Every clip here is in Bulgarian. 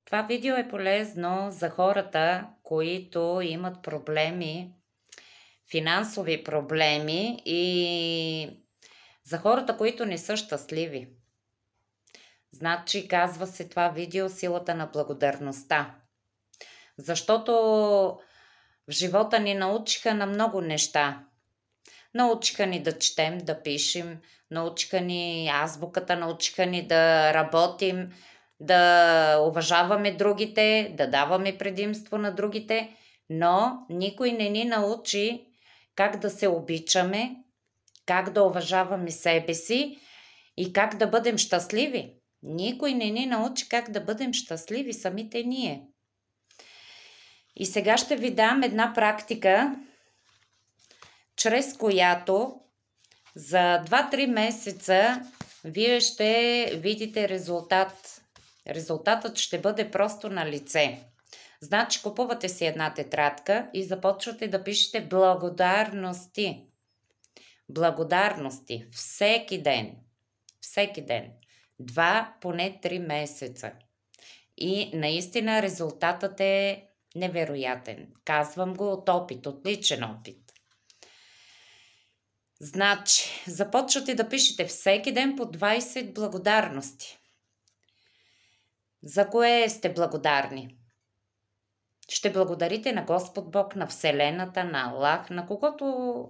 Това видео е полезно за хората, които имат проблеми, финансови проблеми и за хората, които не са щастливи. Значи, казва се това видео силата на благодарността. Защото в живота ни научиха на много неща. Научиха ни да четем, да пишем, научиха ни азбуката, научиха ни да работим, да уважаваме другите, да даваме предимство на другите, но никой не ни научи как да се обичаме, как да уважаваме себе си и как да бъдем щастливи. Никой не ни научи как да бъдем щастливи, самите ние. И сега ще ви дам една практика, чрез която за 2-3 месеца вие ще видите резултат. Резултатът ще бъде просто на лице. Значи купувате си една тетрадка и започвате да пишете благодарности. Благодарности. Всеки ден. Всеки ден. 2, поне 3 месеца. И наистина резултатът е невероятен. Казвам го от опит, от личен опит. Значи, започвате да пишете всеки ден по 20 благодарности. За кое сте благодарни? Ще благодарите на Господ Бог, на Вселената, на Аллах, на когото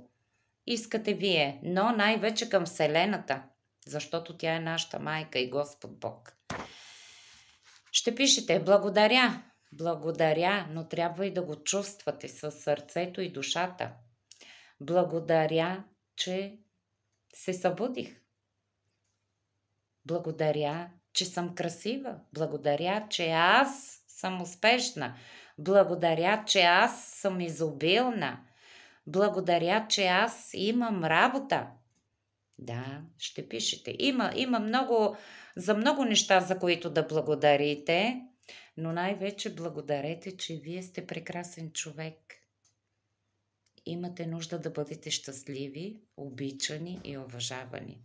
искате вие, но най-вече към Вселената, защото тя е нашата майка и Господ Бог. Ще пишете благодаря, благодаря, но трябва и да го чувствате със сърцето и душата. Благодаря, че се събудих. Благодаря, че съм красива. Благодаря, че аз съм успешна. Благодаря, че аз съм изобилна. Благодаря, че аз имам работа. Да, ще пишете. Има много, за много неща, за които да благодарите, но най-вече благодарете, че вие сте прекрасен човек. Имате нужда да бъдете щастливи, обичани и уважавани.